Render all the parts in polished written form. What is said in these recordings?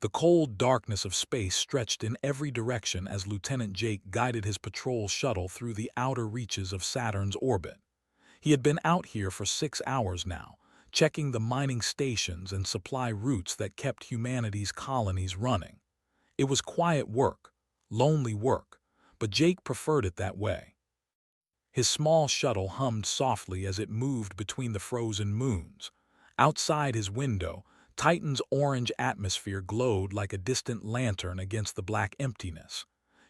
The cold darkness of space stretched in every direction as Lieutenant Jake guided his patrol shuttle through the outer reaches of Saturn's orbit. He had been out here for 6 hours now, checking the mining stations and supply routes that kept humanity's colonies running. It was quiet work, lonely work, but Jake preferred it that way. His small shuttle hummed softly as it moved between the frozen moons. Outside his window, Titan's orange atmosphere glowed like a distant lantern against the black emptiness.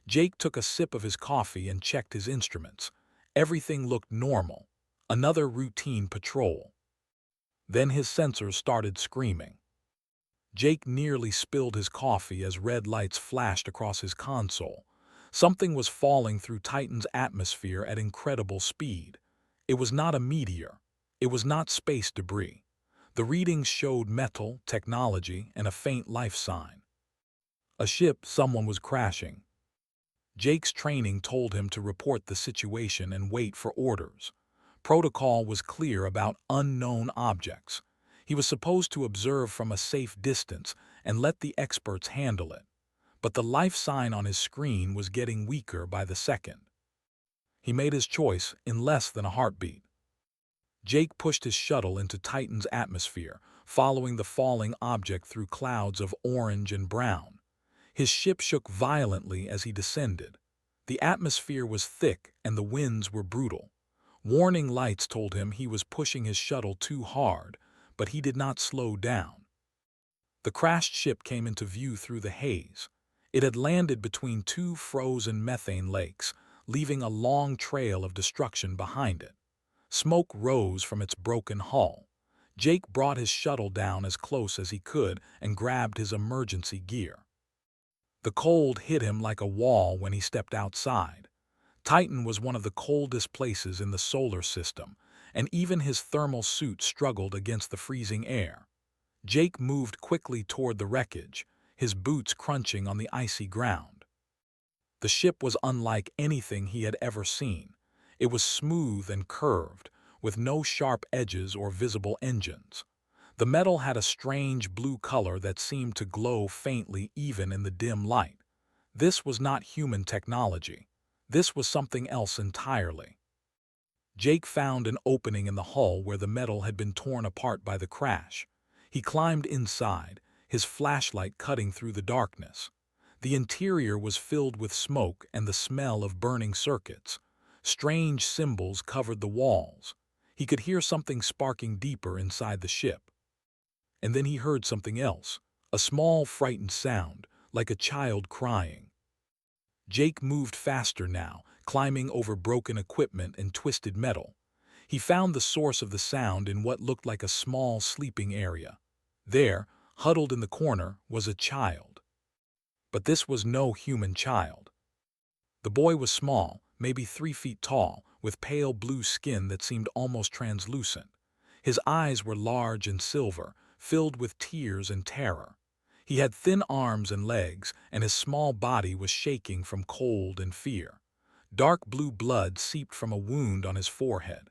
Jake took a sip of his coffee and checked his instruments. Everything looked normal. Another routine patrol. Then his sensors started screaming. Jake nearly spilled his coffee as red lights flashed across his console. Something was falling through Titan's atmosphere at incredible speed. It was not a meteor. It was not space debris. The readings showed metal, technology, and a faint life sign. A ship someone was crashing. Jake's training told him to report the situation and wait for orders. Protocol was clear about unknown objects. He was supposed to observe from a safe distance and let the experts handle it. But the life sign on his screen was getting weaker by the second. He made his choice in less than a heartbeat. Jake pushed his shuttle into Titan's atmosphere, following the falling object through clouds of orange and brown. His ship shook violently as he descended. The atmosphere was thick and the winds were brutal. Warning lights told him he was pushing his shuttle too hard, but he did not slow down. The crashed ship came into view through the haze. It had landed between two frozen methane lakes, leaving a long trail of destruction behind it. Smoke rose from its broken hull. Jake brought his shuttle down as close as he could and grabbed his emergency gear. The cold hit him like a wall when he stepped outside. Titan was one of the coldest places in the solar system, and even his thermal suit struggled against the freezing air. Jake moved quickly toward the wreckage, his boots crunching on the icy ground. The ship was unlike anything he had ever seen. It was smooth and curved, with no sharp edges or visible engines. The metal had a strange blue color that seemed to glow faintly even in the dim light. This was not human technology. This was something else entirely. Jake found an opening in the hull where the metal had been torn apart by the crash. He climbed inside, his flashlight cutting through the darkness. The interior was filled with smoke and the smell of burning circuits. Strange symbols covered the walls. He could hear something sparking deeper inside the ship. And then he heard something else, a small, frightened sound, like a child crying. Jake moved faster now, climbing over broken equipment and twisted metal. He found the source of the sound in what looked like a small sleeping area. There, huddled in the corner, was a child. But this was no human child. The boy was small, maybe 3 feet tall, with pale blue skin that seemed almost translucent. His eyes were large and silver, filled with tears and terror. He had thin arms and legs, and his small body was shaking from cold and fear. Dark blue blood seeped from a wound on his forehead.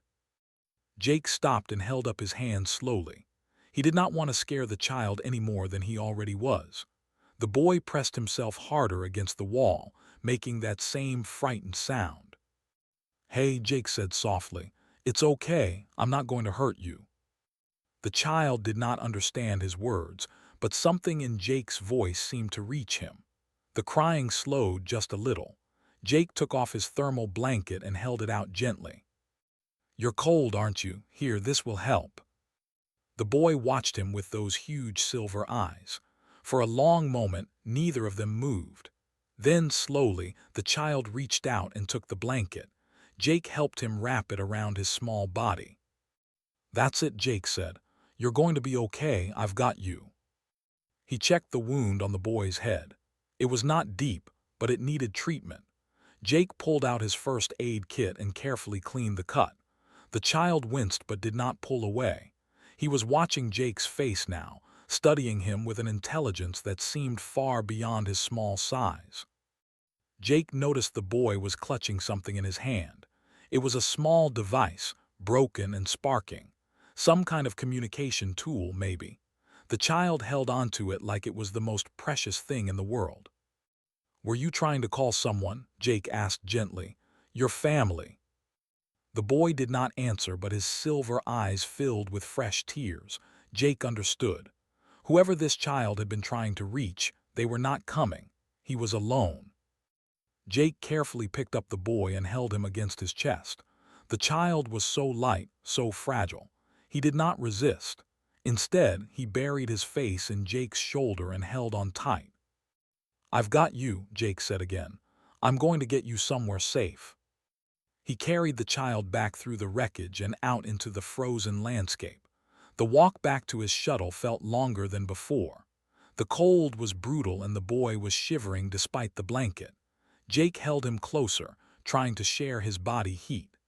Jake stopped and held up his hand slowly. He did not want to scare the child any more than he already was. The boy pressed himself harder against the wall, making that same frightened sound. "Hey," Jake said softly, "it's okay, I'm not going to hurt you." The child did not understand his words, but something in Jake's voice seemed to reach him. The crying slowed just a little. Jake took off his thermal blanket and held it out gently. "You're cold, aren't you? Here, this will help." The boy watched him with those huge silver eyes. For a long moment, neither of them moved. Then, slowly, the child reached out and took the blanket. Jake helped him wrap it around his small body. "That's it," Jake said. "You're going to be okay, I've got you." He checked the wound on the boy's head. It was not deep, but it needed treatment. Jake pulled out his first aid kit and carefully cleaned the cut. The child winced but did not pull away. He was watching Jake's face now, studying him with an intelligence that seemed far beyond his small size. Jake noticed the boy was clutching something in his hand. It was a small device, broken and sparking. Some kind of communication tool, maybe. The child held onto it like it was the most precious thing in the world. "Were you trying to call someone?" Jake asked gently. "Your family." The boy did not answer, but his silver eyes filled with fresh tears. Jake understood. Whoever this child had been trying to reach, they were not coming. He was alone. Jake carefully picked up the boy and held him against his chest. The child was so light, so fragile. He did not resist. Instead, he buried his face in Jake's shoulder and held on tight. "I've got you," Jake said again. "I'm going to get you somewhere safe." He carried the child back through the wreckage and out into the frozen landscape. The walk back to his shuttle felt longer than before. The cold was brutal and the boy was shivering despite the blanket. Jake held him closer, trying to share his body heat.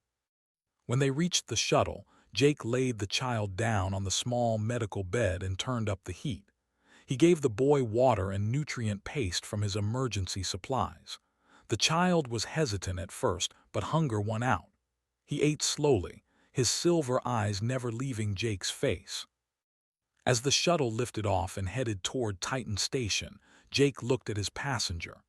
When they reached the shuttle, Jake laid the child down on the small medical bed and turned up the heat. He gave the boy water and nutrient paste from his emergency supplies. The child was hesitant at first, but hunger won out. He ate slowly, his silver eyes never leaving Jake's face. As the shuttle lifted off and headed toward Titan Station, Jake looked at his passenger.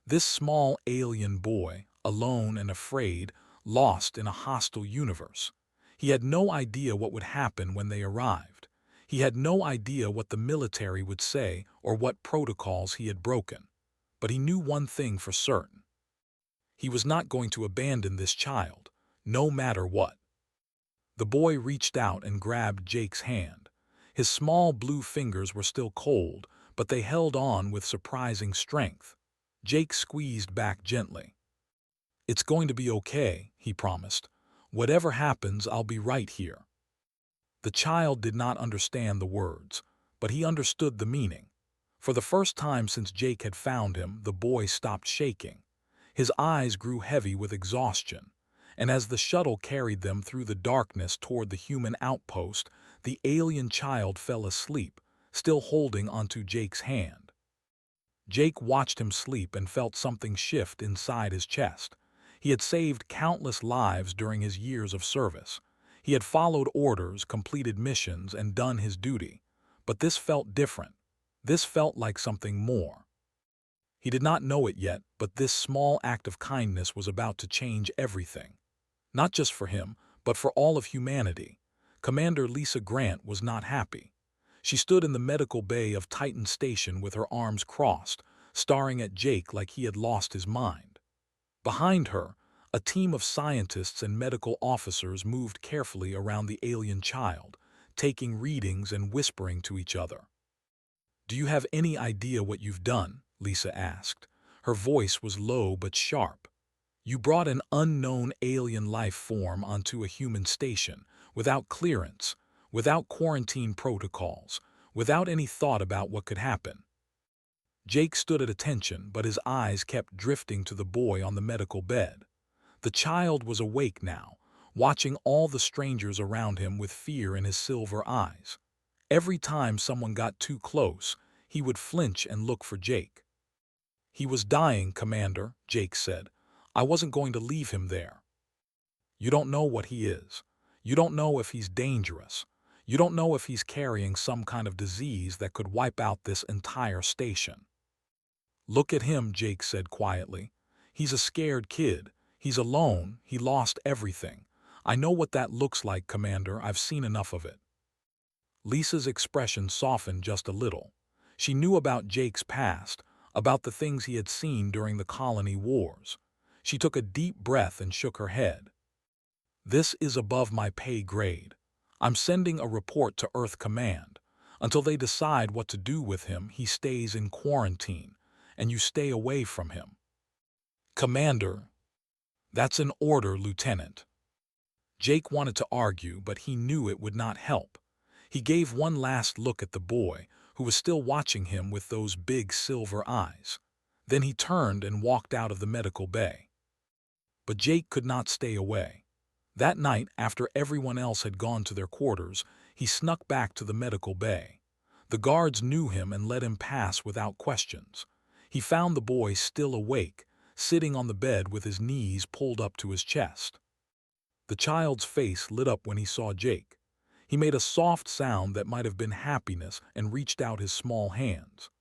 This small alien boy, alone and afraid, lost in a hostile universe. He had no idea what would happen when they arrived. He had no idea what the military would say or what protocols he had broken. But he knew one thing for certain. He was not going to abandon this child, no matter what. The boy reached out and grabbed Jake's hand. His small blue fingers were still cold, but they held on with surprising strength. Jake squeezed back gently. "It's going to be okay," he promised. "Whatever happens, I'll be right here." The child did not understand the words, but he understood the meaning. For the first time since Jake had found him, the boy stopped shaking. His eyes grew heavy with exhaustion, and as the shuttle carried them through the darkness toward the human outpost, the alien child fell asleep, still holding onto Jake's hand. Jake watched him sleep and felt something shift inside his chest. He had saved countless lives during his years of service. He had followed orders, completed missions, and done his duty. But this felt different. This felt like something more. He did not know it yet, but this small act of kindness was about to change everything. Not just for him, but for all of humanity. Commander Lisa Grant was not happy. She stood in the medical bay of Titan Station with her arms crossed, staring at Jake like he had lost his mind. Behind her, a team of scientists and medical officers moved carefully around the alien child, taking readings and whispering to each other. "Do you have any idea what you've done?" Lisa asked. Her voice was low but sharp. "You brought an unknown alien life form onto a human station, without clearance, without quarantine protocols, without any thought about what could happen." Jake stood at attention, but his eyes kept drifting to the boy on the medical bed. The child was awake now, watching all the strangers around him with fear in his silver eyes. Every time someone got too close, he would flinch and look for Jake. "He was dying, Commander," Jake said. "I wasn't going to leave him there." "You don't know what he is. You don't know if he's dangerous. You don't know if he's carrying some kind of disease that could wipe out this entire station." "Look at him," Jake said quietly. "He's a scared kid. He's alone. He lost everything. I know what that looks like, Commander. I've seen enough of it." Lisa's expression softened just a little. She knew about Jake's past, about the things he had seen during the colony wars. She took a deep breath and shook her head. "This is above my pay grade. I'm sending a report to Earth Command. Until they decide what to do with him, he stays in quarantine, and you stay away from him." "Commander." "That's an order, Lieutenant." Jake wanted to argue, but he knew it would not help. He gave one last look at the boy, who was still watching him with those big silver eyes. Then he turned and walked out of the medical bay. But Jake could not stay away. That night, after everyone else had gone to their quarters, he snuck back to the medical bay. The guards knew him and let him pass without questions. He found the boy still awake, sitting on the bed with his knees pulled up to his chest. The child's face lit up when he saw Jake. He made a soft sound that might have been happiness and reached out his small hands.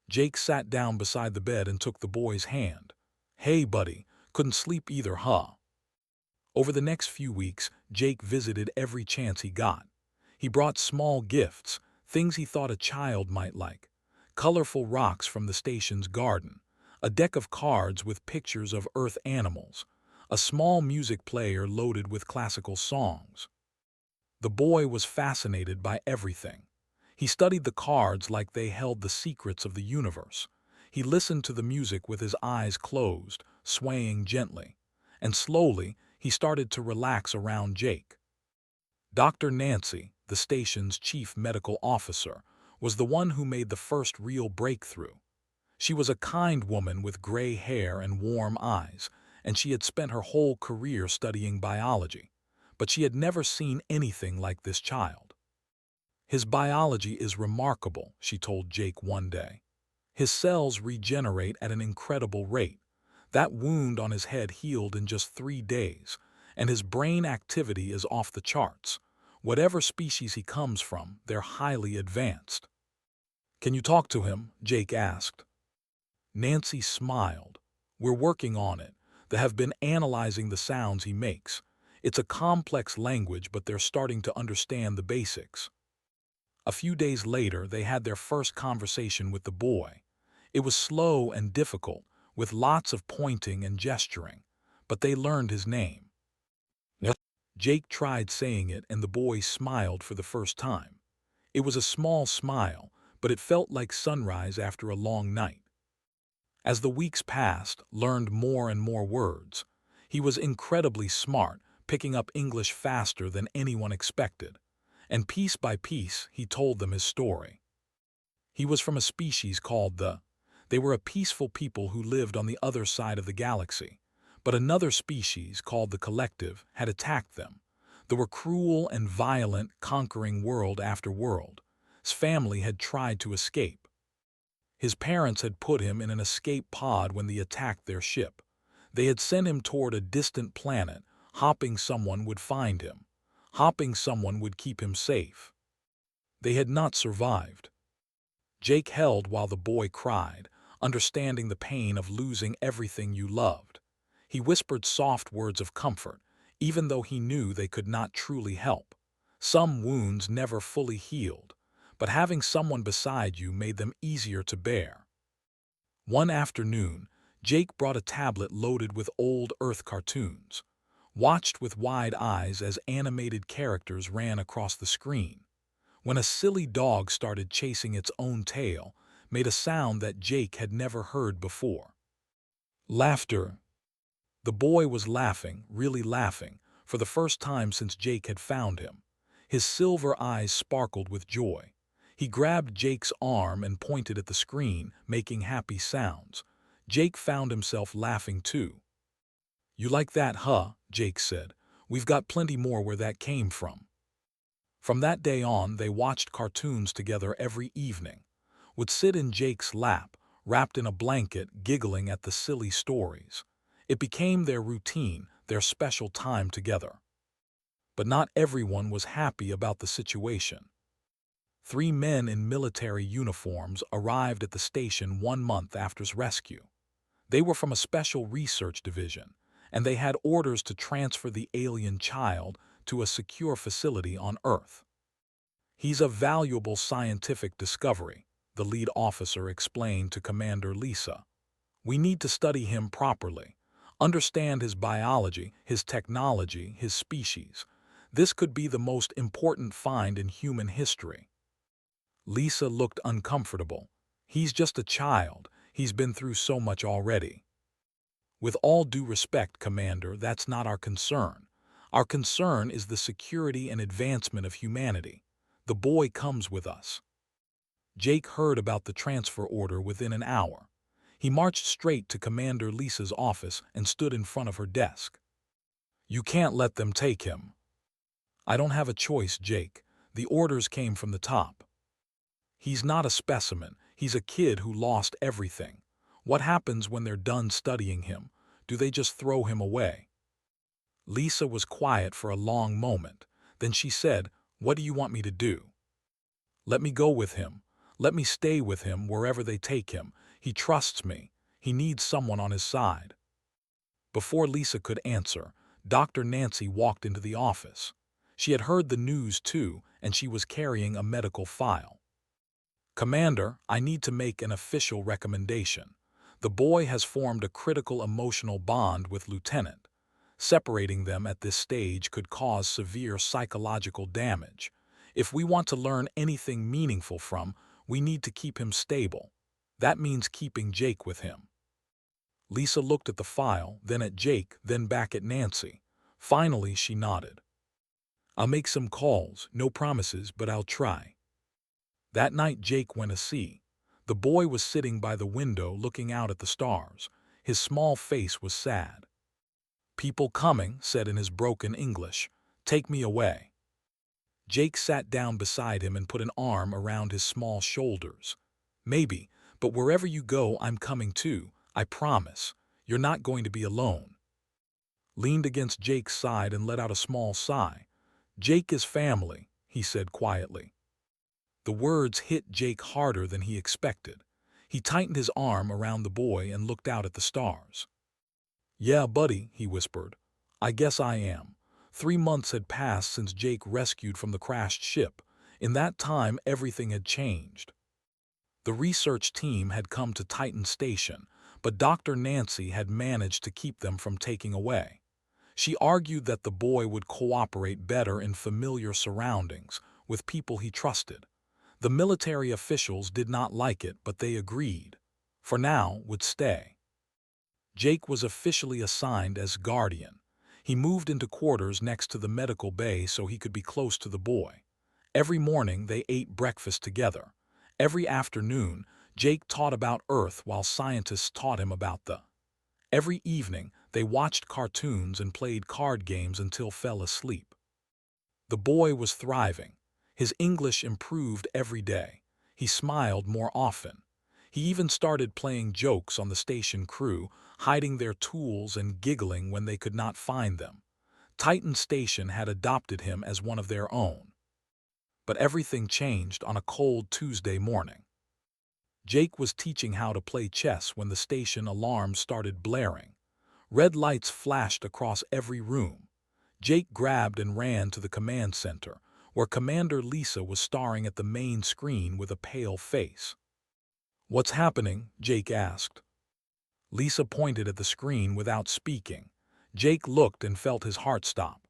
Jake sat down beside the bed and took the boy's hand. "Hey, buddy, couldn't sleep either, huh?" Over the next few weeks, Jake visited every chance he got. He brought small gifts, things he thought a child might like. Colorful rocks from the station's garden, a deck of cards with pictures of Earth animals, a small music player loaded with classical songs. The boy was fascinated by everything. He studied the cards like they held the secrets of the universe. He listened to the music with his eyes closed, swaying gently. And slowly, he started to relax around Jake. Dr. Nancy, the station's chief medical officer, was the one who made the first real breakthrough. She was a kind woman with gray hair and warm eyes, and she had spent her whole career studying biology. But she had never seen anything like this child. "His biology is remarkable," she told Jake one day. "His cells regenerate at an incredible rate. That wound on his head healed in just 3 days, and his brain activity is off the charts. Whatever species he comes from, they're highly advanced." "Can you talk to him?" Jake asked. Nancy smiled. "We're working on it. They have been analyzing the sounds he makes. It's a complex language, but they're starting to understand the basics." A few days later, they had their first conversation with the boy. It was slow and difficult, with lots of pointing and gesturing, but they learned his name. Yep. Jake tried saying it, and the boy smiled for the first time. It was a small smile, but it felt like sunrise after a long night. As the weeks passed, learned more and more words. He was incredibly smart, picking up English faster than anyone expected. And piece by piece, he told them his story. He was from a species called the... They were a peaceful people who lived on the other side of the galaxy. But another species, called the Collective, had attacked them. They were cruel and violent, conquering world after world. His family had tried to escape. His parents had put him in an escape pod when they attacked their ship. They had sent him toward a distant planet, hoping someone would find him, hoping someone would keep him safe. They had not survived. Jake held while the boy cried, understanding the pain of losing everything you loved. He whispered soft words of comfort, even though he knew they could not truly help. Some wounds never fully healed, but having someone beside you made them easier to bear. One afternoon, Jake brought a tablet loaded with old Earth cartoons, watched with wide eyes as animated characters ran across the screen. When a silly dog started chasing its own tail, made a sound that Jake had never heard before. Laughter. The boy was laughing, really laughing, for the first time since Jake had found him. His silver eyes sparkled with joy. He grabbed Jake's arm and pointed at the screen, making happy sounds. Jake found himself laughing too. "You like that, huh?" Jake said. "We've got plenty more where that came from." From that day on, they watched cartoons together every evening, would sit in Jake's lap, wrapped in a blanket, giggling at the silly stories. It became their routine, their special time together. But not everyone was happy about the situation. 3 men in military uniforms arrived at the station 1 month after his rescue. They were from a special research division, and they had orders to transfer the alien child to a secure facility on Earth. "He's a valuable scientific discovery," the lead officer explained to Commander Lisa. "We need to study him properly, understand his biology, his technology, his species. This could be the most important find in human history." Lisa looked uncomfortable. "He's just a child. He's been through so much already." "With all due respect, Commander, that's not our concern. Our concern is the security and advancement of humanity. The boy comes with us." Jake heard about the transfer order within an hour. He marched straight to Commander Lisa's office and stood in front of her desk. "You can't let them take him." "I don't have a choice, Jake. The orders came from the top." "He's not a specimen. He's a kid who lost everything. What happens when they're done studying him? Do they just throw him away?" Lisa was quiet for a long moment. Then she said, What do you want me to do? Let me go with him. Let me stay with him wherever they take him. He trusts me. He needs someone on his side. Before Lisa could answer, Dr. Nancy walked into the office. She had heard the news too, and she was carrying a medical file. Commander, I need to make an official recommendation. The boy has formed a critical emotional bond with Lieutenant. Separating them at this stage could cause severe psychological damage. If we want to learn anything meaningful from, we need to keep him stable. That means keeping Jake with him. Lisa looked at the file, then at Jake, then back at Nancy. Finally, she nodded. I'll make some calls, no promises, but I'll try. That night Jake went to see. The boy was sitting by the window looking out at the stars. His small face was sad. People coming, said in his broken English. Take me away. Jake sat down beside him and put an arm around his small shoulders. Maybe, but wherever you go, I'm coming too. I promise. You're not going to be alone. Leaned against Jake's side and let out a small sigh. Jake is family, he said quietly. The words hit Jake harder than he expected. He tightened his arm around the boy and looked out at the stars. Yeah, buddy, he whispered. I guess I am. 3 months had passed since Jake rescued from the crashed ship. In that time, everything had changed. The research team had come to Titan Station, but Dr. Nancy had managed to keep them from taking away. She argued that the boy would cooperate better in familiar surroundings, with people he trusted. The military officials did not like it, but they agreed. For now, would stay. Jake was officially assigned as guardian. He moved into quarters next to the medical bay so he could be close to the boy. Every morning they ate breakfast together. Every afternoon, Jake taught about Earth while scientists taught him about the. Every evening, they watched cartoons and played card games until fell asleep. The boy was thriving. His English improved every day. He smiled more often. He even started playing jokes on the station crew, hiding their tools and giggling when they could not find them. Titan Station had adopted him as one of their own. But everything changed on a cold Tuesday morning. Jake was teaching how to play chess when the station alarm started blaring. Red lights flashed across every room. Jake grabbed and ran to the command center, where Commander Lisa was staring at the main screen with a pale face. What's happening? Jake asked. Lisa pointed at the screen without speaking. Jake looked and felt his heart stop.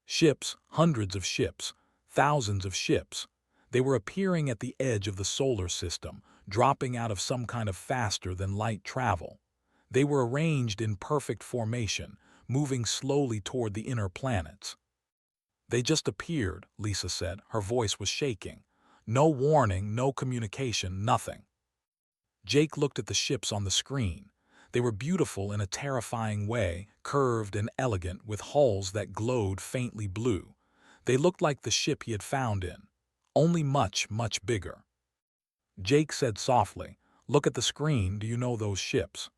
Ships, hundreds of ships, thousands of ships. They were appearing at the edge of the solar system, dropping out of some kind of faster-than-light travel. They were arranged in perfect formation, moving slowly toward the inner planets. They just appeared, Lisa said. Her voice was shaking. No warning, no communication, nothing. Jake looked at the ships on the screen. They were beautiful in a terrifying way, curved and elegant with hulls that glowed faintly blue. They looked like the ship he had found in, only much, much bigger. Jake said softly, "Look at the screen, do you know those ships?"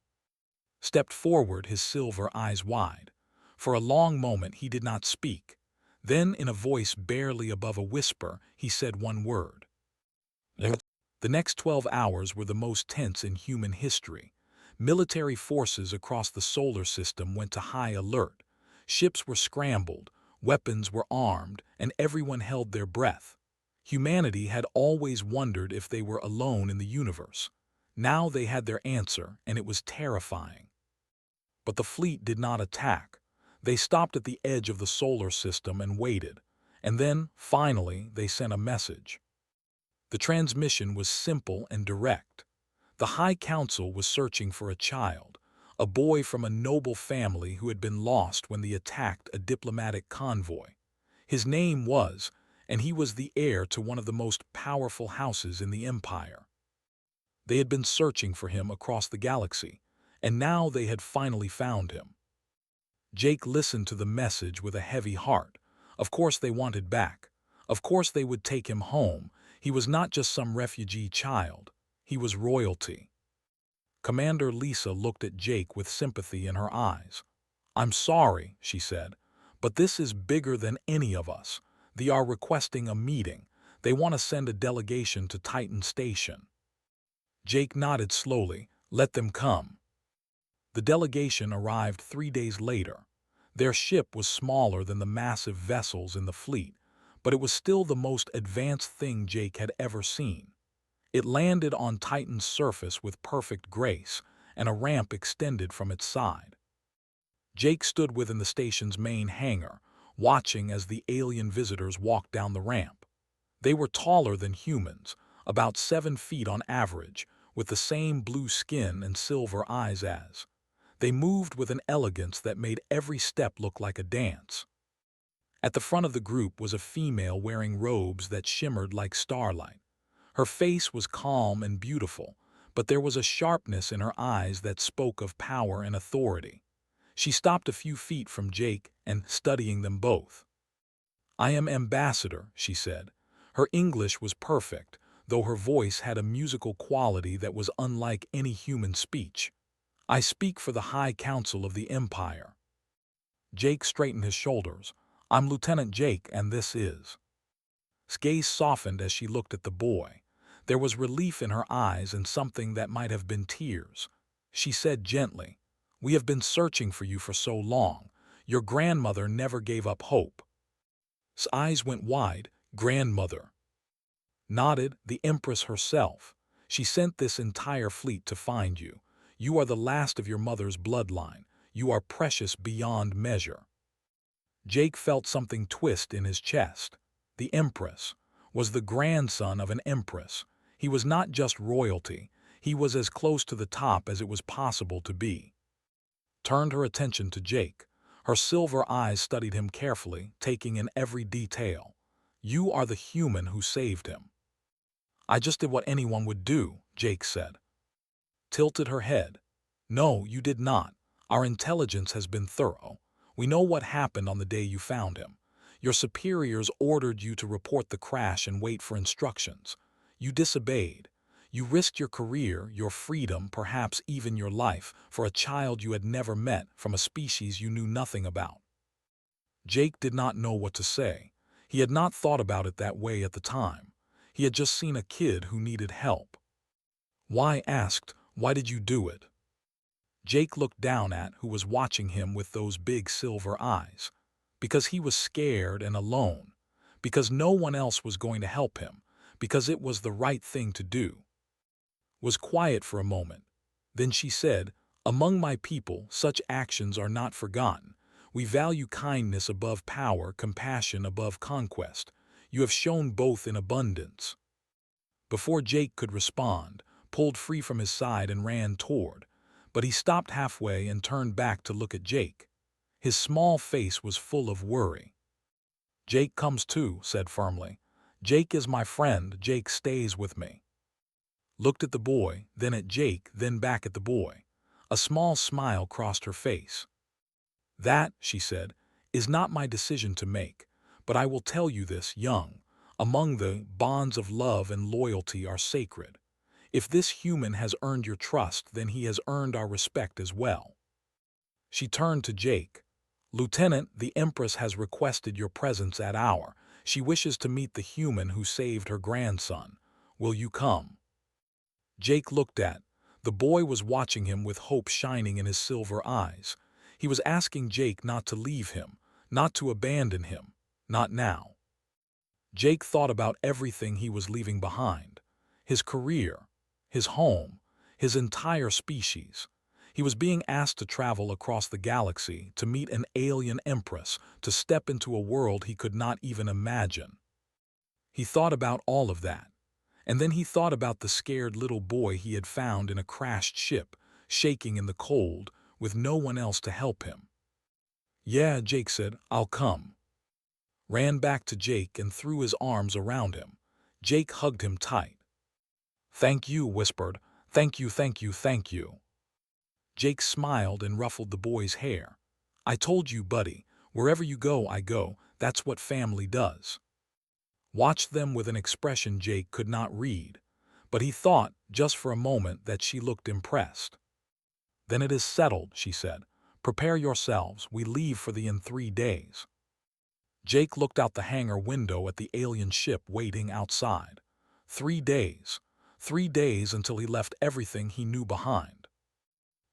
Stepped forward, his silver eyes wide. For a long moment he did not speak. Then, in a voice barely above a whisper, he said one word. The next 12 hours were the most tense in human history. Military forces across the solar system went to high alert. Ships were scrambled, weapons were armed, and everyone held their breath. Humanity had always wondered if they were alone in the universe. Now they had their answer, and it was terrifying. But the fleet did not attack. They stopped at the edge of the solar system and waited. And then, finally, they sent a message. The transmission was simple and direct. The High Council was searching for a child, a boy from a noble family who had been lost when they attacked a diplomatic convoy. His name was, and he was the heir to one of the most powerful houses in the Empire. They had been searching for him across the galaxy, and now they had finally found him. Jake listened to the message with a heavy heart. Of course they wanted back. Of course they would take him home. He was not just some refugee child. He was royalty. Commander Lisa looked at Jake with sympathy in her eyes. "I'm sorry," she said, "but this is bigger than any of us. They are requesting a meeting. They want to send a delegation to Titan Station. Jake nodded slowly. Let them come. The delegation arrived 3 days later. Their ship was smaller than the massive vessels in the fleet, but it was still the most advanced thing Jake had ever seen. It landed on Titan's surface with perfect grace, and a ramp extended from its side. Jake stood within the station's main hangar, watching as the alien visitors walked down the ramp. They were taller than humans, about 7 feet on average, with the same blue skin and silver eyes as. They moved with an elegance that made every step look like a dance. At the front of the group was a female wearing robes that shimmered like starlight. Her face was calm and beautiful, but there was a sharpness in her eyes that spoke of power and authority. She stopped a few feet from Jake and studying them both. "I am Ambassador," she said. Her English was perfect, though her voice had a musical quality that was unlike any human speech. "I speak for the High Council of the Empire." Jake straightened his shoulders. "I'm Lieutenant Jake, and this is." His gaze softened as she looked at the boy. There was relief in her eyes and something that might have been tears. She said gently, "We have been searching for you for so long. Your grandmother never gave up hope." His eyes went wide. "Grandmother?" Nodded, "The Empress herself. She sent this entire fleet to find you. You are the last of your mother's bloodline. You are precious beyond measure." Jake felt something twist in his chest. The Empress was the grandson of an empress. He was not just royalty. He was as close to the top as it was possible to be. Turned her attention to Jake. Her silver eyes studied him carefully, taking in every detail. "You are the human who saved him." "I just did what anyone would do," Jake said. Tilted her head. "No, you did not. Our intelligence has been thorough. We know what happened on the day you found him. Your superiors ordered you to report the crash and wait for instructions. You disobeyed. You risked your career, your freedom, perhaps even your life, for a child you had never met from a species you knew nothing about." Jake did not know what to say. He had not thought about it that way at the time. He had just seen a kid who needed help. "Why?" asked. "Why did you do it?" Jake looked down at who was watching him with those big silver eyes. Because he was scared and alone. Because no one else was going to help him. Because it was the right thing to do. Was quiet for a moment. Then she said, "Among my people, such actions are not forgotten. We value kindness above power, compassion above conquest. You have shown both in abundance." Before Jake could respond, pulled free from his side and ran toward, but he stopped halfway and turned back to look at Jake. His small face was full of worry. "Jake comes too," said firmly. "Jake is my friend. Jake stays with me." Looked at the boy, then at Jake, then back at the boy. A small smile crossed her face. "That," she said, "is not my decision to make, but I will tell you this, young. Among the bonds of love and loyalty are sacred. If this human has earned your trust, then he has earned our respect as well." She turned to Jake. "Lieutenant, the Empress has requested your presence at our. She wishes to meet the human who saved her grandson. Will you come?" Jake looked at. The boy was watching him with hope shining in his silver eyes. He was asking Jake not to leave him, not to abandon him, not now. Jake thought about everything he was leaving behind. His career, his home, his entire species. He was being asked to travel across the galaxy, to meet an alien empress, to step into a world he could not even imagine. He thought about all of that. And then he thought about the scared little boy he had found in a crashed ship, shaking in the cold, with no one else to help him. "Yeah," Jake said, "I'll come." Ran back to Jake and threw his arms around him. Jake hugged him tight. "Thank you," whispered. "Thank you, thank you, thank you." Jake smiled and ruffled the boy's hair. "I told you, buddy, wherever you go, I go. That's what family does." Watched them with an expression Jake could not read, but he thought, just for a moment, that she looked impressed. "Then it is settled," she said. "Prepare yourselves. We leave for the in 3 days." Jake looked out the hangar window at the alien ship waiting outside. 3 days. 3 days until he left everything he knew behind.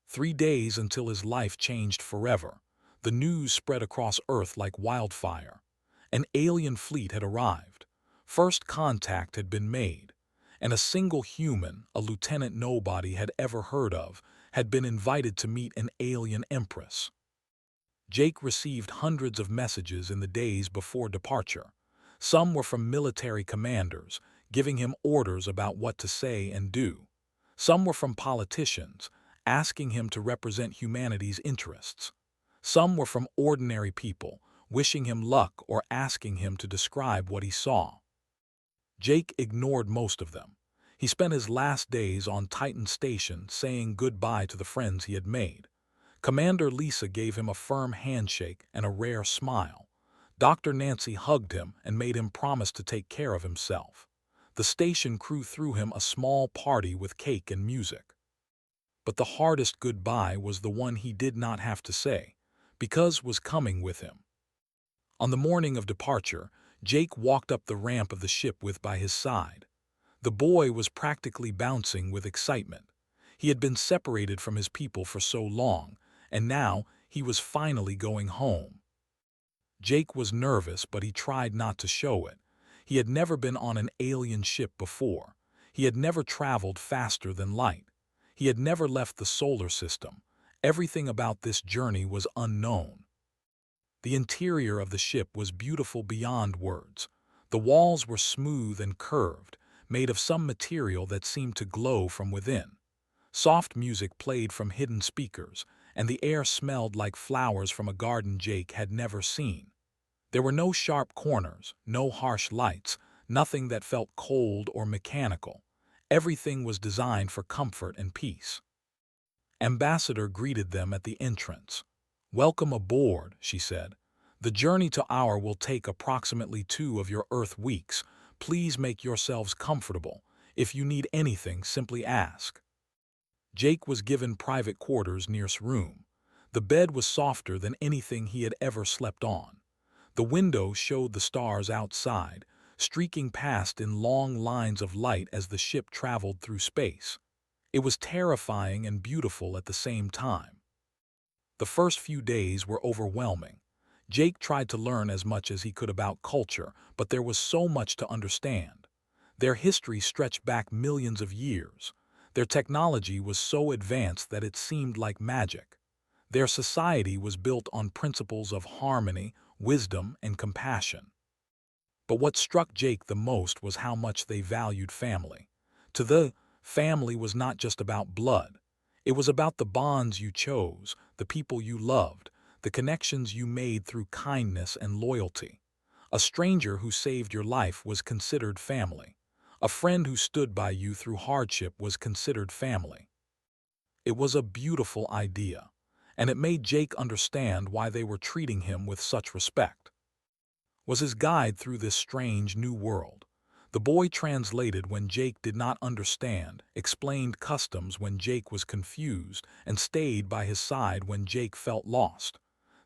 3 days until his life changed forever. The news spread across Earth like wildfire. An alien fleet had arrived. First contact had been made. And a single human, a lieutenant nobody had ever heard of, had been invited to meet an alien empress. Jake received hundreds of messages in the days before departure. Some were from military commanders, giving him orders about what to say and do. Some were from politicians, asking him to represent humanity's interests. Some were from ordinary people, wishing him luck or asking him to describe what he saw. Jake ignored most of them. He spent his last days on Titan Station saying goodbye to the friends he had made. Commander Lisa gave him a firm handshake and a rare smile. Dr. Nancy hugged him and made him promise to take care of himself. The station crew threw him a small party with cake and music. But the hardest goodbye was the one he did not have to say, because was coming with him. On the morning of departure, Jake walked up the ramp of the ship with by his side. The boy was practically bouncing with excitement. He had been separated from his people for so long, and now he was finally going home. Jake was nervous, but he tried not to show it. He had never been on an alien ship before. He had never traveled faster than light. He had never left the solar system. Everything about this journey was unknown. The interior of the ship was beautiful beyond words. The walls were smooth and curved, made of some material that seemed to glow from within. Soft music played from hidden speakers, and the air smelled like flowers from a garden Jake had never seen. There were no sharp corners, no harsh lights, nothing that felt cold or mechanical. Everything was designed for comfort and peace. Ambassador greeted them at the entrance. "Welcome aboard," she said. "The journey to our will take approximately 2 of your Earth weeks. Please make yourselves comfortable. If you need anything, simply ask." Jake was given private quarters near his room. The bed was softer than anything he had ever slept on. The window showed the stars outside, streaking past in long lines of light as the ship traveled through space. It was terrifying and beautiful at the same time. The first few days were overwhelming. Jake tried to learn as much as he could about culture, but there was so much to understand. Their history stretched back millions of years. Their technology was so advanced that it seemed like magic. Their society was built on principles of harmony, wisdom, and compassion. But what struck Jake the most was how much they valued family. To them, family was not just about blood. It was about the bonds you chose, the people you loved, the connections you made through kindness and loyalty. A stranger who saved your life was considered family. A friend who stood by you through hardship was considered family. It was a beautiful idea, and it made Jake understand why they were treating him with such respect. Was his guide through this strange new world. The boy translated when Jake did not understand, explained customs when Jake was confused, and stayed by his side when Jake felt lost.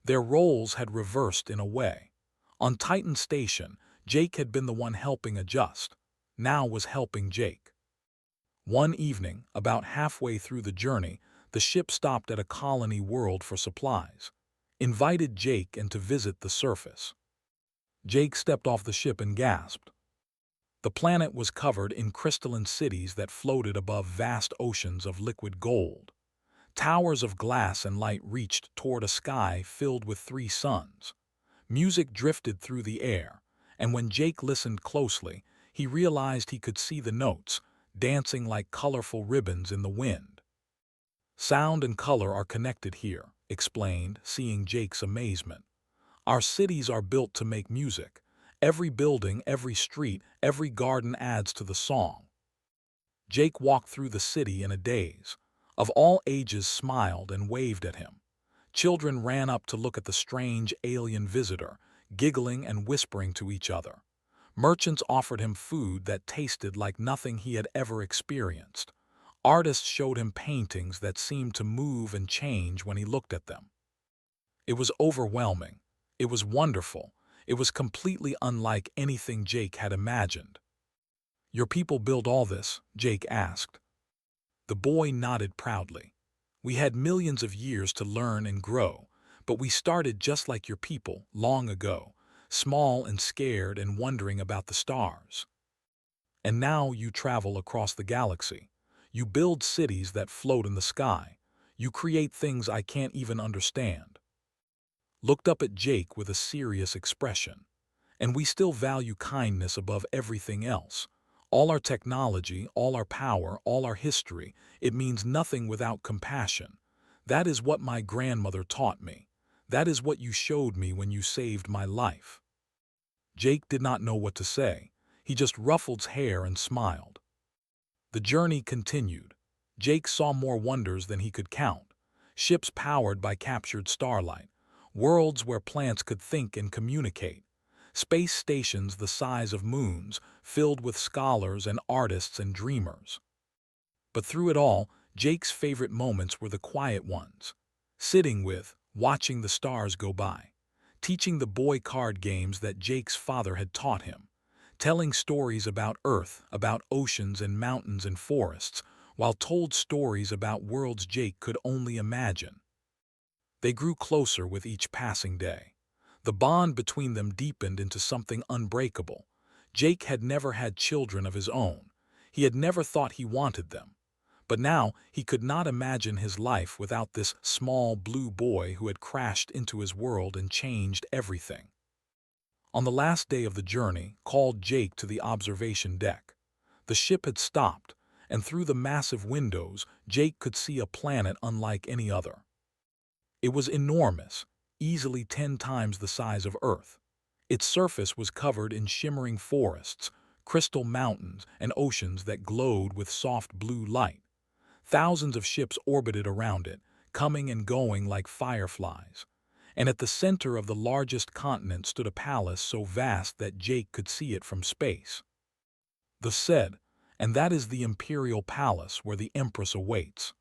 Their roles had reversed in a way. On Titan Station, Jake had been the one helping adjust. Now was helping Jake. One evening, about halfway through the journey, the ship stopped at a colony world for supplies. Invited Jake and to visit the surface. Jake stepped off the ship and gasped. The planet was covered in crystalline cities that floated above vast oceans of liquid gold. Towers of glass and light reached toward a sky filled with 3 suns. Music drifted through the air, and when Jake listened closely, he realized he could see the notes, dancing like colorful ribbons in the wind. "Sound and color are connected here," explained, seeing Jake's amazement. "Our cities are built to make music. Every building, every street, every garden adds to the song." Jake walked through the city in a daze. Of all ages smiled and waved at him. Children ran up to look at the strange alien visitor, giggling and whispering to each other. Merchants offered him food that tasted like nothing he had ever experienced. Artists showed him paintings that seemed to move and change when he looked at them. It was overwhelming. It was wonderful. It was completely unlike anything Jake had imagined. "Your people build all this?" Jake asked. The boy nodded proudly. "We had millions of years to learn and grow, but we started just like your people, long ago, small and scared and wondering about the stars. And now you travel across the galaxy. You build cities that float in the sky. You create things I can't even understand." Looked up at Jake with a serious expression. "And we still value kindness above everything else. All our technology, all our power, all our history, it means nothing without compassion. That is what my grandmother taught me. That is what you showed me when you saved my life." Jake did not know what to say. He just ruffled his hair and smiled. The journey continued. Jake saw more wonders than he could count. Ships powered by captured starlight. Worlds where plants could think and communicate. Space stations the size of moons, filled with scholars and artists and dreamers. But through it all, Jake's favorite moments were the quiet ones. Sitting with, watching the stars go by. Teaching the boy card games that Jake's father had taught him. Telling stories about Earth, about oceans and mountains and forests, while told stories about worlds Jake could only imagine. They grew closer with each passing day. The bond between them deepened into something unbreakable. Jake had never had children of his own. He had never thought he wanted them. But now he could not imagine his life without this small blue boy who had crashed into his world and changed everything. On the last day of the journey, called Jake to the observation deck. The ship had stopped, and through the massive windows, Jake could see a planet unlike any other. It was enormous, easily 10 times the size of Earth. Its surface was covered in shimmering forests, crystal mountains, and oceans that glowed with soft blue light. Thousands of ships orbited around it, coming and going like fireflies. And at the center of the largest continent stood a palace so vast that Jake could see it from space. The said, "And that is the Imperial Palace where the Empress awaits."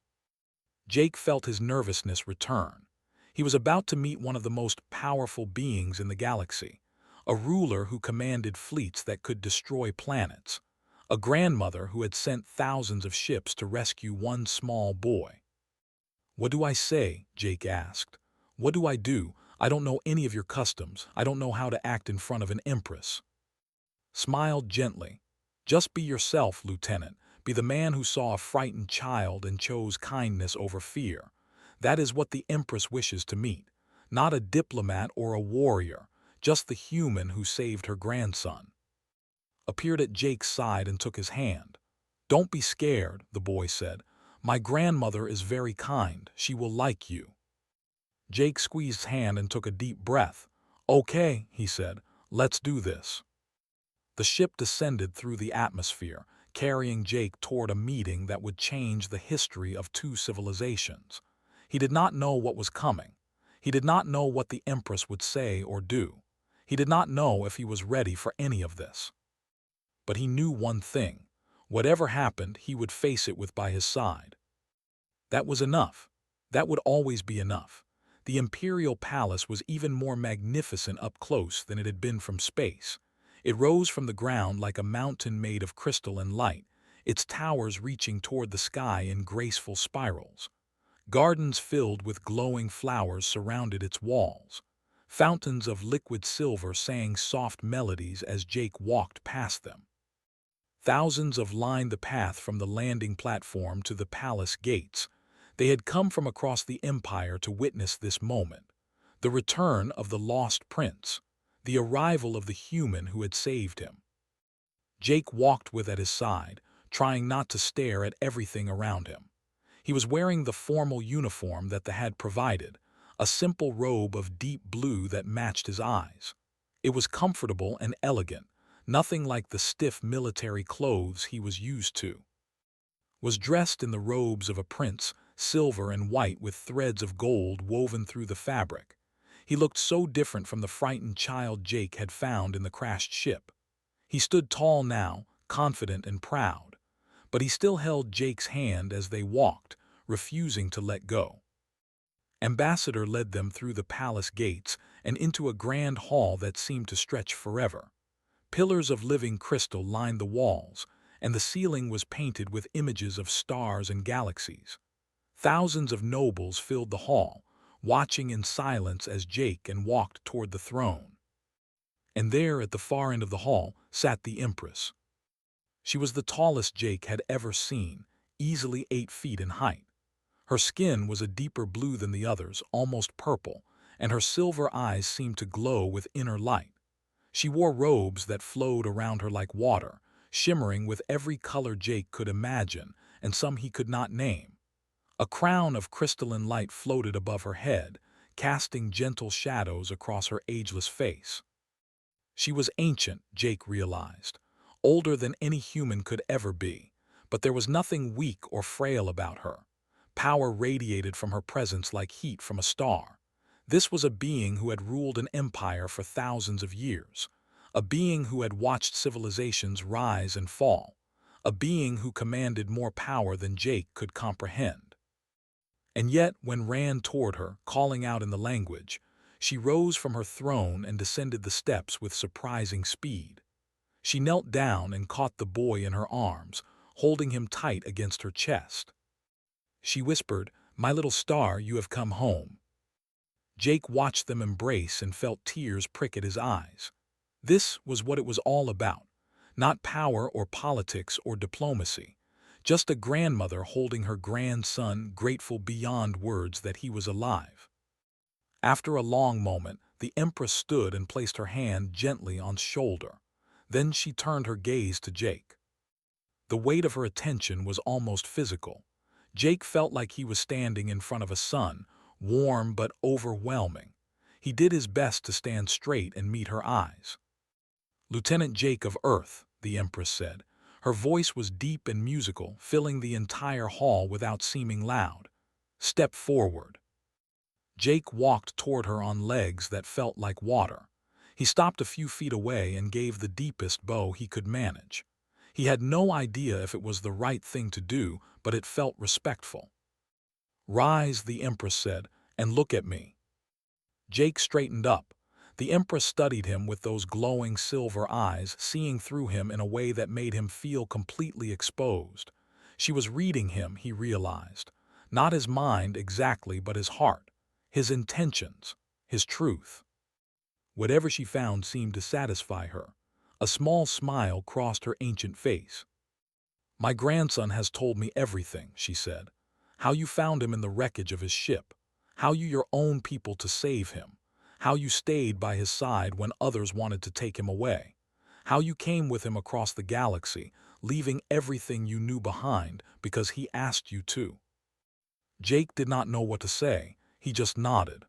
Jake felt his nervousness return. He was about to meet one of the most powerful beings in the galaxy, a ruler who commanded fleets that could destroy planets, a grandmother who had sent thousands of ships to rescue one small boy. "What do I say?" Jake asked. "What do I do? I don't know any of your customs. I don't know how to act in front of an empress." Smiled gently. "Just be yourself, Lieutenant. Be the man who saw a frightened child and chose kindness over fear. That is what the Empress wishes to meet. Not a diplomat or a warrior, just the human who saved her grandson." Appeared at Jake's side and took his hand. "Don't be scared," the boy said. "My grandmother is very kind. She will like you." Jake squeezed his hand and took a deep breath. "Okay," he said, "let's do this." The ship descended through the atmosphere, carrying Jake toward a meeting that would change the history of two civilizations. He did not know what was coming. He did not know what the Empress would say or do. He did not know if he was ready for any of this. But he knew one thing. Whatever happened, he would face it with by his side. That was enough. That would always be enough. The Imperial Palace was even more magnificent up close than it had been from space. It rose from the ground like a mountain made of crystal and light, its towers reaching toward the sky in graceful spirals. Gardens filled with glowing flowers surrounded its walls. Fountains of liquid silver sang soft melodies as Jake walked past them. Thousands of lined the path from the landing platform to the palace gates. They had come from across the empire to witness this moment. The return of the lost prince. The arrival of the human who had saved him. Jake walked with at his side, trying not to stare at everything around him. He was wearing the formal uniform that the had provided, a simple robe of deep blue that matched his eyes. It was comfortable and elegant, nothing like the stiff military clothes he was used to. Was dressed in the robes of a prince, silver and white with threads of gold woven through the fabric. He looked so different from the frightened child Jake had found in the crashed ship. He stood tall now, confident and proud, but he still held Jake's hand as they walked, refusing to let go. Ambassador led them through the palace gates, and into a grand hall that seemed to stretch forever. Pillars of living crystal lined the walls, and the ceiling was painted with images of stars and galaxies. Thousands of nobles filled the hall, watching in silence as Jake walked toward the throne. And there, at the far end of the hall, sat the Empress. She was the tallest Jake had ever seen, easily 8 feet in height. Her skin was a deeper blue than the others, almost purple, and her silver eyes seemed to glow with inner light. She wore robes that flowed around her like water, shimmering with every color Jake could imagine and some he could not name. A crown of crystalline light floated above her head, casting gentle shadows across her ageless face. She was ancient, Jake realized, older than any human could ever be, but there was nothing weak or frail about her. Power radiated from her presence like heat from a star. This was a being who had ruled an empire for thousands of years, a being who had watched civilizations rise and fall, a being who commanded more power than Jake could comprehend. And yet, when ran toward her, calling out in the language, she rose from her throne and descended the steps with surprising speed. She knelt down and caught the boy in her arms, holding him tight against her chest. She whispered, "My little star, you have come home." Jake watched them embrace and felt tears prick at his eyes. This was what it was all about, not power or politics or diplomacy, just a grandmother holding her grandson, grateful beyond words that he was alive. After a long moment, the Empress stood and placed her hand gently on his shoulder. Then she turned her gaze to Jake. The weight of her attention was almost physical. Jake felt like he was standing in front of a sun, warm but overwhelming. He did his best to stand straight and meet her eyes. "Lieutenant Jake of Earth," the Empress said. Her voice was deep and musical, filling the entire hall without seeming loud. "Step forward." Jake walked toward her on legs that felt like water. He stopped a few feet away and gave the deepest bow he could manage. He had no idea if it was the right thing to do, but it felt respectful. "Rise," the Empress said, "and look at me." Jake straightened up. The Empress studied him with those glowing silver eyes, seeing through him in a way that made him feel completely exposed. She was reading him, he realized. Not his mind exactly, but his heart, his intentions, his truth. Whatever she found seemed to satisfy her. A small smile crossed her ancient face. "My grandson has told me everything," she said. "How you found him in the wreckage of his ship. How your own people to save him. How you stayed by his side when others wanted to take him away. How you came with him across the galaxy, leaving everything you knew behind because he asked you to." Jake did not know what to say. He just nodded.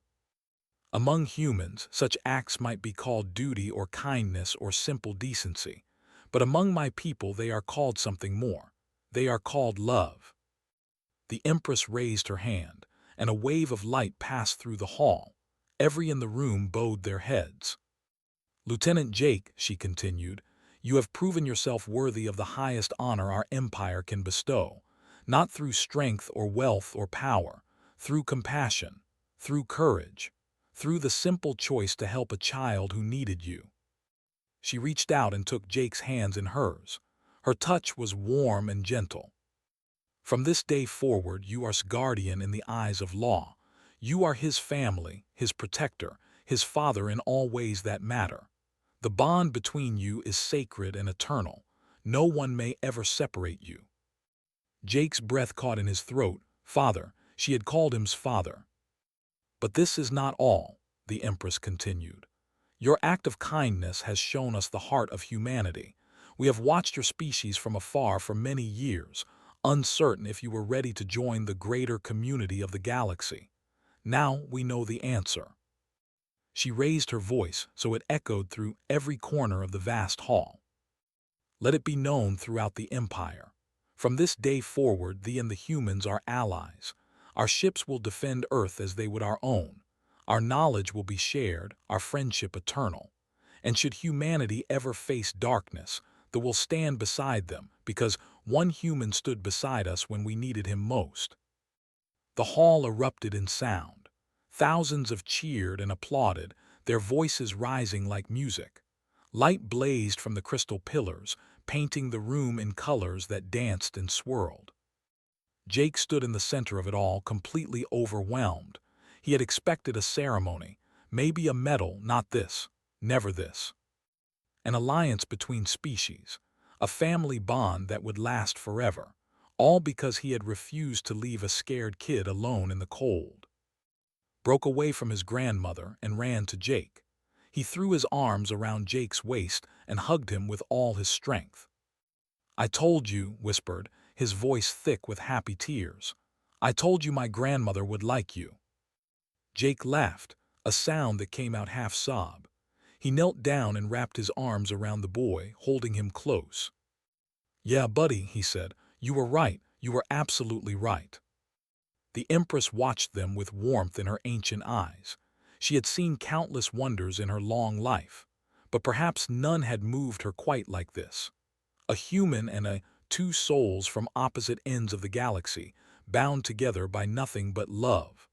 Among humans, such acts might be called duty or kindness or simple decency. But among my people they are called something more. They are called love. The Empress raised her hand, and a wave of light passed through the hall. Every in the room bowed their heads. "Lieutenant Jake," she continued, "you have proven yourself worthy of the highest honor our empire can bestow, not through strength or wealth or power, through compassion, through courage, through the simple choice to help a child who needed you." She reached out and took Jake's hands in hers. Her touch was warm and gentle. "From this day forward, you are his guardian in the eyes of law. You are his family, his protector, his father in all ways that matter. The bond between you is sacred and eternal. No one may ever separate you." Jake's breath caught in his throat. "Father," she had called him father. "But this is not all," the Empress continued. "Your act of kindness has shown us the heart of humanity. We have watched your species from afar for many years, uncertain if you were ready to join the greater community of the galaxy. Now we know the answer." She raised her voice so it echoed through every corner of the vast hall. "Let it be known throughout the Empire. From this day forward, thee and the humans are allies. Our ships will defend Earth as they would our own. Our knowledge will be shared, our friendship eternal. And should humanity ever face darkness, that will stand beside them, because one human stood beside us when we needed him most." The hall erupted in sound. Thousands of cheered and applauded, their voices rising like music. Light blazed from the crystal pillars, painting the room in colors that danced and swirled. Jake stood in the center of it all, completely overwhelmed. He had expected a ceremony, maybe a medal, not this, never this. An alliance between species, a family bond that would last forever, all because he had refused to leave a scared kid alone in the cold. Broke away from his grandmother and ran to Jake. He threw his arms around Jake's waist and hugged him with all his strength. "I told you," whispered, his voice thick with happy tears. "I told you my grandmother would like you." Jake laughed, a sound that came out half sob. He knelt down and wrapped his arms around the boy, holding him close. "Yeah, buddy," he said, "you were right. You were absolutely right." The Empress watched them with warmth in her ancient eyes. She had seen countless wonders in her long life, but perhaps none had moved her quite like this. A human and two souls from opposite ends of the galaxy, bound together by nothing but love.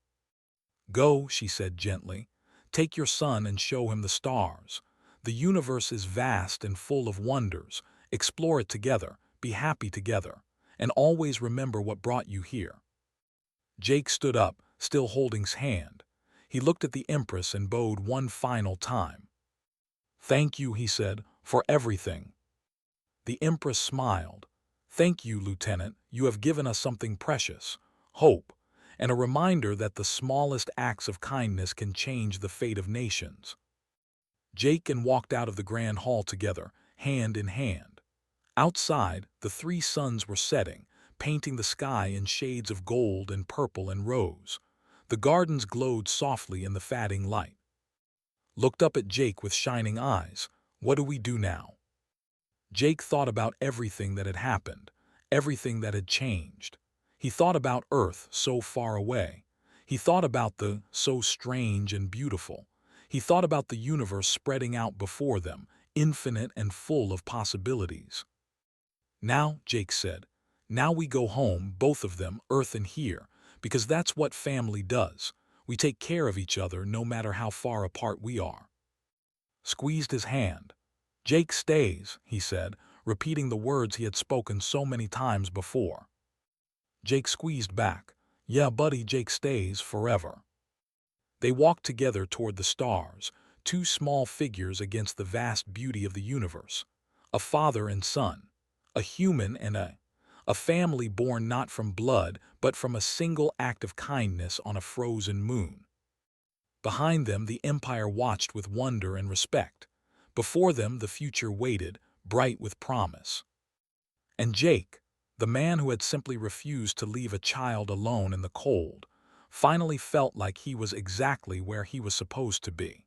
"Go," she said gently. "Take your son and show him the stars. The universe is vast and full of wonders. Explore it together, be happy together, and always remember what brought you here." Jake stood up, still holding his hand. He looked at the Empress and bowed one final time. "Thank you," he said, "for everything." The Empress smiled. "Thank you, Lieutenant. You have given us something precious, hope, and a reminder that the smallest acts of kindness can change the fate of nations." Jake and walked out of the grand hall together, hand in hand. Outside, the three suns were setting, painting the sky in shades of gold and purple and rose. The gardens glowed softly in the fading light. Looked up at Jake with shining eyes. "What do we do now?" Jake thought about everything that had happened, everything that had changed. He thought about Earth so far away. He thought about the so strange and beautiful. He thought about the universe spreading out before them, infinite and full of possibilities. "Now," Jake said, "now we go home, both of them, Earth and here, because that's what family does. We take care of each other no matter how far apart we are." Squeezed his hand. "Jake stays," he said, repeating the words he had spoken so many times before. Jake squeezed back. "Yeah, buddy, Jake stays forever." They walked together toward the stars, two small figures against the vast beauty of the universe. A father and son, a human and a family born not from blood, but from a single act of kindness on a frozen moon. Behind them, the Empire watched with wonder and respect. Before them, the future waited, bright with promise. And Jake, the man who had simply refused to leave a child alone in the cold, finally felt like he was exactly where he was supposed to be.